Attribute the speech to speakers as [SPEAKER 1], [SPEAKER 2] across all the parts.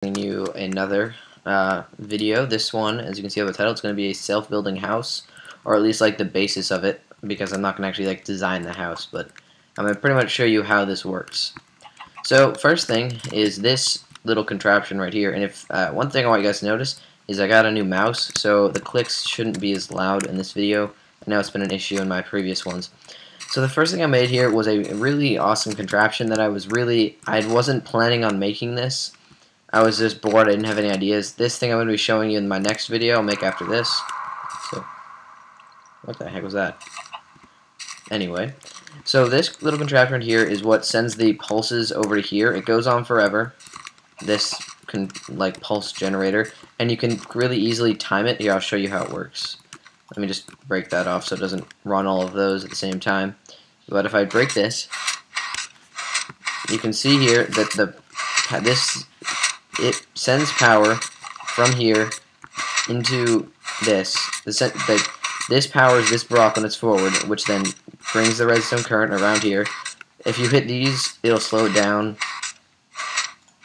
[SPEAKER 1] Bringing you another video. This one, as you can see on the title, it's going to be a self-building house, or at least like the basis of it, because I'm not going to actually like design the house, but I'm going to pretty much show you how this works. So first thing is this little contraption right here, and if one thing I want you guys to notice is I got a new mouse, so the clicks shouldn't be as loud in this video. I know it's been an issue in my previous ones. So the first thing I made here was a really awesome contraption that I wasn't planning on making this. I was just bored, I didn't have any ideas. This thing I'm going to be showing you in my next video, I'll make after this. So, what the heck was that? Anyway, so this little contraption here is what sends the pulses over to here. It goes on forever, this like pulse generator, and you can really easily time it. Here, I'll show you how it works. Let me just break that off so it doesn't run all of those at the same time. But if I break this, you can see here that it sends power from here into this. This powers this block when it's forward, which then brings the redstone current around here. If you hit these, it'll slow it down,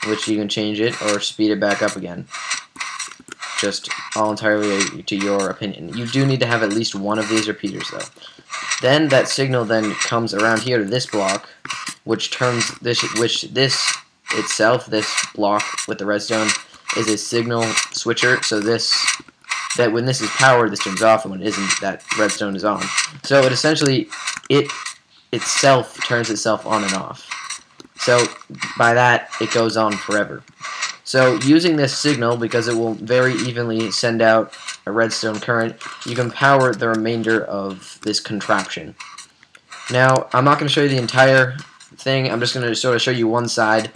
[SPEAKER 1] which you can change it or speed it back up again. Just all entirely to your opinion. You do need to have at least one of these repeaters, though. Then that signal then comes around here to this block, which turns this block with the redstone is a signal switcher, so that when this is powered, this turns off, and when it isn't, that redstone is on. So it essentially, itself turns itself on and off. So by that, it goes on forever. So using this signal, because it will very evenly send out a redstone current, you can power the remainder of this contraption. Now, I'm not going to show you the entire thing, I'm just going to sort of show you one side,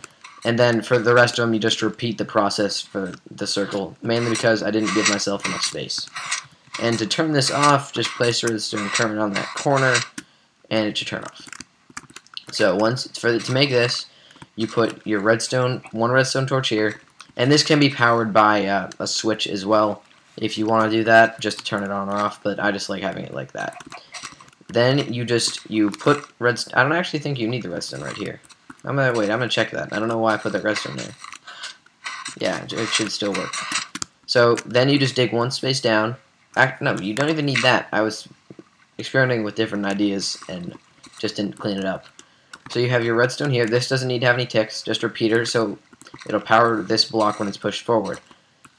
[SPEAKER 1] and then for the rest of them, you just repeat the process for the circle, mainly because I didn't give myself enough space. And to turn this off, just place the redstone current on that corner, and it should turn off. So to make this, you put your one redstone torch here, and this can be powered by a switch as well, if you want to do that, just to turn it on or off, but I just like having it like that. Then you put redstone. I don't actually think you need the redstone right here. I'm gonna check that. I don't know why I put that redstone there. Yeah, it should still work. So then you just dig one space down. No, you don't even need that. I was experimenting with different ideas and just didn't clean it up. So you have your redstone here. This doesn't need to have any ticks, just repeater, so it'll power this block when it's pushed forward.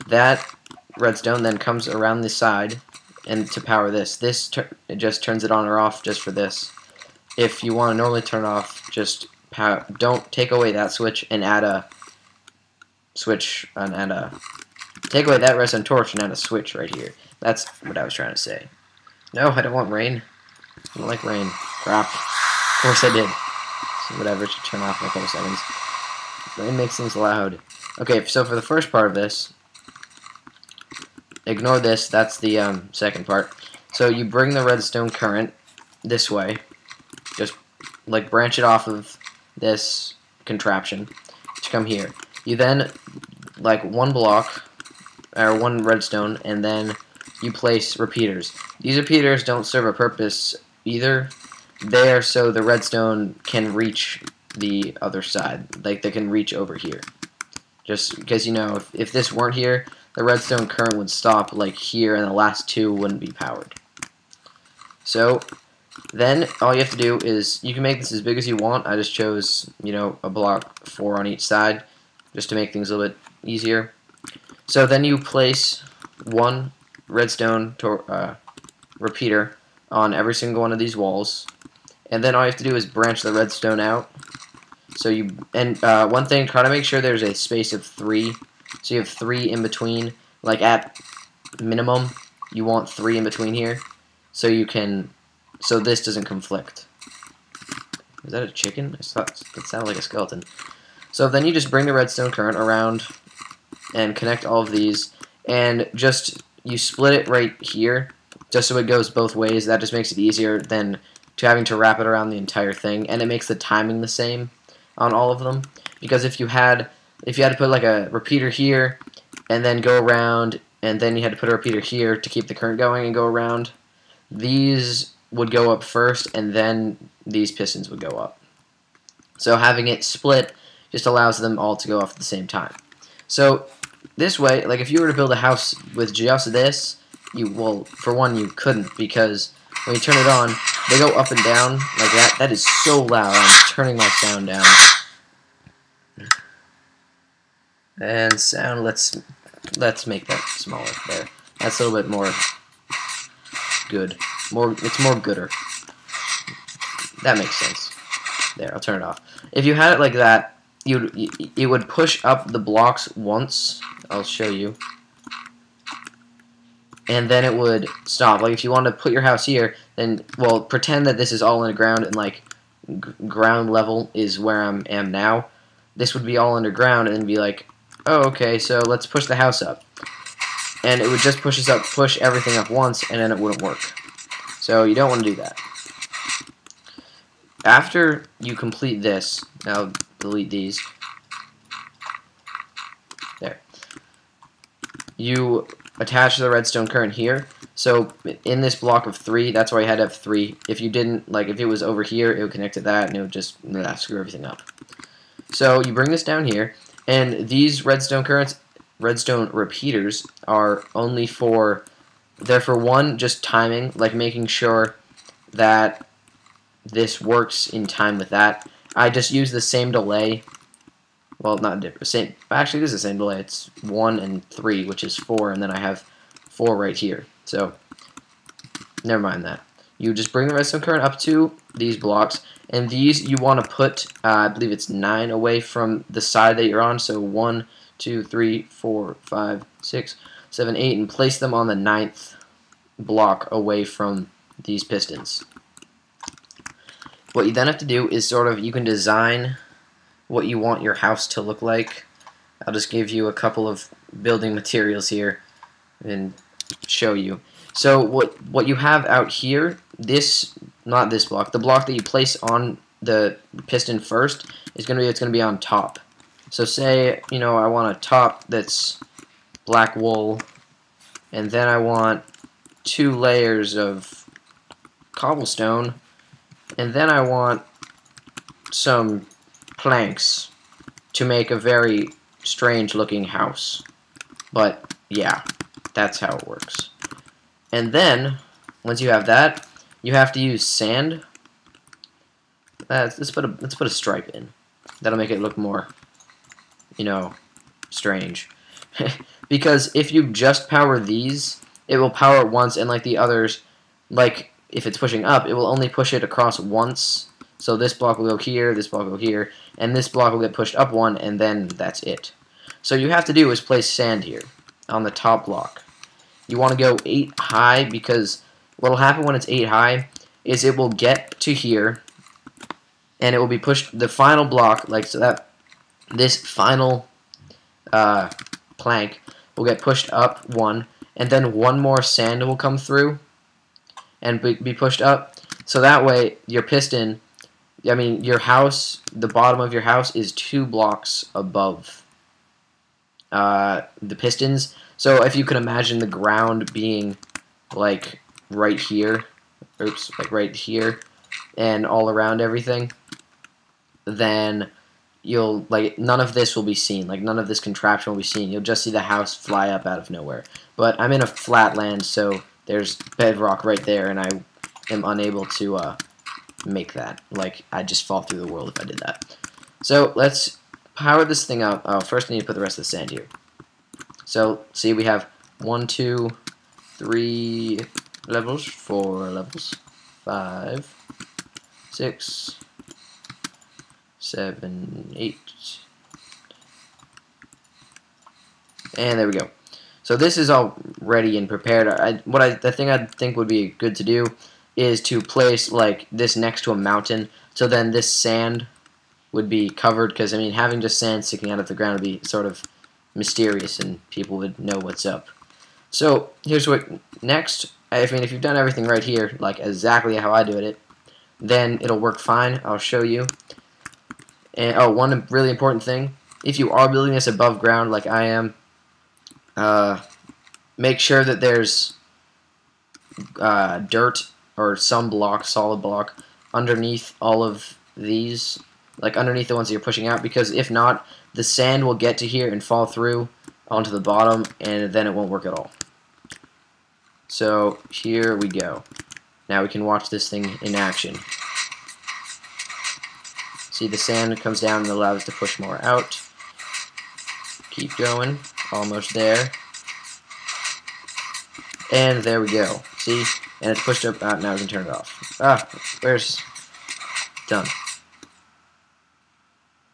[SPEAKER 1] That redstone then comes around this side, and to power this. It just turns it on or off just for this. If you want to normally turn off, just don't take away that switch and add a switch take away that redstone torch and add a switch right here. That's what I was trying to say. No, I don't want rain. I don't like rain. Crap. Of course I did. So whatever, it should turn off in a couple seconds. Rain makes things loud. Okay, so for the first part of this, ignore this, that's the second part. So you bring the redstone current this way, just like branch it off of this contraption to come here. You then, like one block, or one redstone, and then you place repeaters. These repeaters don't serve a purpose either. They are so the redstone can reach the other side, like they can reach over here. Just because, you know, if this weren't here, the redstone current would stop like here, and the last two wouldn't be powered. So then all you have to do is, you can make this as big as you want. I just chose, you know, a block 4 on each side, just to make things a little bit easier. So then you place one redstone repeater on every single one of these walls, and then all you have to do is branch the redstone out. So one thing, try to make sure there's a space of 3, so you have 3 in between. Like at minimum, you want 3 in between here, so this doesn't conflict. Is that a chicken? It sounded like a skeleton. So then you just bring the redstone current around and connect all of these, and you split it right here, just so it goes both ways. That just makes it easier than having to wrap it around the entire thing, and it makes the timing the same on all of them. Because if you had to put like a repeater here and then go around, and then you had to put a repeater here to keep the current going and go around, these would go up first, and then these pistons would go up. So having it split just allows them all to go off at the same time. So this way, like if you were to build a house with just this, well, for one, you couldn't, because when you turn it on, they go up and down like that. That is so loud. I'm turning my sound down. And sound, let's make that smaller. There. That's a little bit more good. It's more gooder. That makes sense. There, I'll turn it off. If you had it like that, it would push up the blocks once. I'll show you. And then it would stop. Like if you want to put your house here, then, well, pretend that this is all underground and like ground level is where I am now. This would be all underground and be like, oh, okay, so let's push the house up. And it would just push everything up once, and then it wouldn't work. So you don't want to do that. After you complete this, I'll delete these. There. You attach the redstone current here. So in this block of 3, that's why I had to have 3. If you didn't, like if it was over here, it would connect to that, and it would just screw everything up. So you bring this down here, and these redstone repeaters are only for, they're for one, just timing, like making sure that this works in time with that. I just use the same delay. Well, not different. Same. Actually, this is the same delay. It's 1 and 3, which is 4, and then I have 4 right here. So, never mind that. You just bring the redstone current up to these blocks, and these you want to put, I believe it's 9 away from the side that you're on. So 1, 2, 3, 4, 5, 6, 7, 8, and place them on the 9th block away from these pistons. What you then have to do is sort of, you can design what you want your house to look like. I'll just give you a couple of building materials here and show you. So what you have out here, not this block, the block that you place on the piston first is going to be on top. So say, you know, I want a top that's black wool, and then I want 2 layers of cobblestone, and then I want some planks to make a very strange looking house. But yeah, that's how it works. And then once you have that, you have to use sand. Let's put a stripe in. That'll make it look more, you know, strange. Because if you just power these, it will power it once, and like the others, like if it's pushing up, it will only push it across once. So this block will go here, this block will go here, and this block will get pushed up 1, and then that's it. So you have to do is place sand here on the top block. You want to go 8 high, because what will happen when it's 8 high is it will get to here, and it will be pushed, the final block, like so that this final plank will get pushed up 1, and then 1 more sand will come through and be pushed up. So that way your piston, I mean your house, the bottom of your house is 2 blocks above the pistons. So if you can imagine the ground being like right here, oops, like right here, and all around everything, then you'll, like, none of this will be seen. Like, none of this contraption will be seen. You'll just see the house fly up out of nowhere. But I'm in a flat land, so there's bedrock right there, and I am unable to make that. Like, I'd just fall through the world if I did that. So let's power this thing up. Oh, first I need to put the rest of the sand here. So, see, we have 1, 2, 3 levels, 4 levels, 5, 6, 7, 8, and there we go. So this is all ready and prepared. The thing I think would be good to do is to place like this next to a mountain, so then this sand would be covered, because I mean having just sand sticking out of the ground would be sort of mysterious and people would know what's up. So here's what next. I mean, if you've done everything right here, like exactly how I do it, then it'll work fine. I'll show you. And oh, one really important thing: if you are building this above ground, like I am, make sure that there's dirt or some block, solid block, underneath all of these, like underneath the ones that you're pushing out, because if not, the sand will get to here and fall through onto the bottom, and then it won't work at all. So here we go. Now we can watch this thing in action. See, the sand comes down and allows us to push more out. Keep going. Almost there. And there we go. See? And it's pushed up. Now we can turn it off. Where's... Done.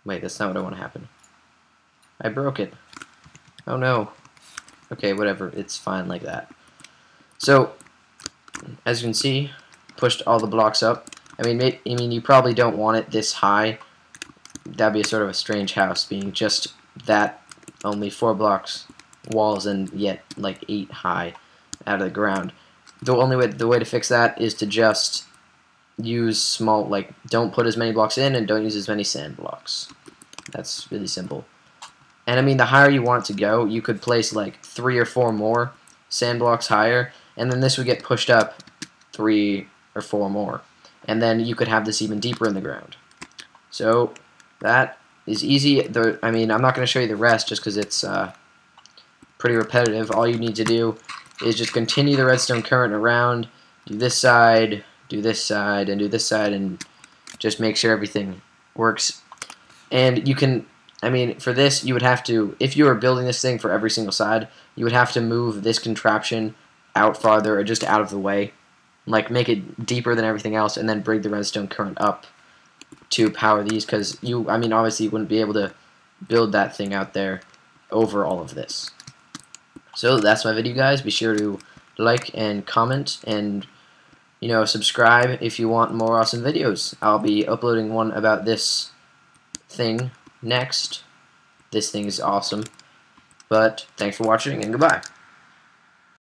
[SPEAKER 1] Wait, that's not what I want to happen. I broke it. Oh no. Okay, whatever. It's fine like that. So, as you can see, pushed all the blocks up. I mean, you probably don't want it this high. That'd be sort of a strange house, being just that, only 4 blocks walls and yet like 8 high out of the ground. The way to fix that is to just use small, like, don't put as many blocks in and don't use as many sand blocks. That's really simple. And I mean, the higher you want it to go, you could place like 3 or 4 more sand blocks higher, and then this would get pushed up 3 or 4 more. And then you could have this even deeper in the ground. So that is easy. I mean, I'm not going to show you the rest just because it's pretty repetitive. All you need to do is just continue the redstone current around, do this side, do this side, and do this side, and just make sure everything works. And you can, I mean, for this, you would have to, if you were building this thing for every single side, you would have to move this contraption out farther or just out of the way. Like, make it deeper than everything else, and then bring the redstone current up to power these, because I mean, obviously you wouldn't be able to build that thing out there over all of this. So that's my video, guys. Be sure to like and comment, and subscribe if you want more awesome videos. I'll be uploading one about this thing next. This thing is awesome. But thanks for watching, and goodbye.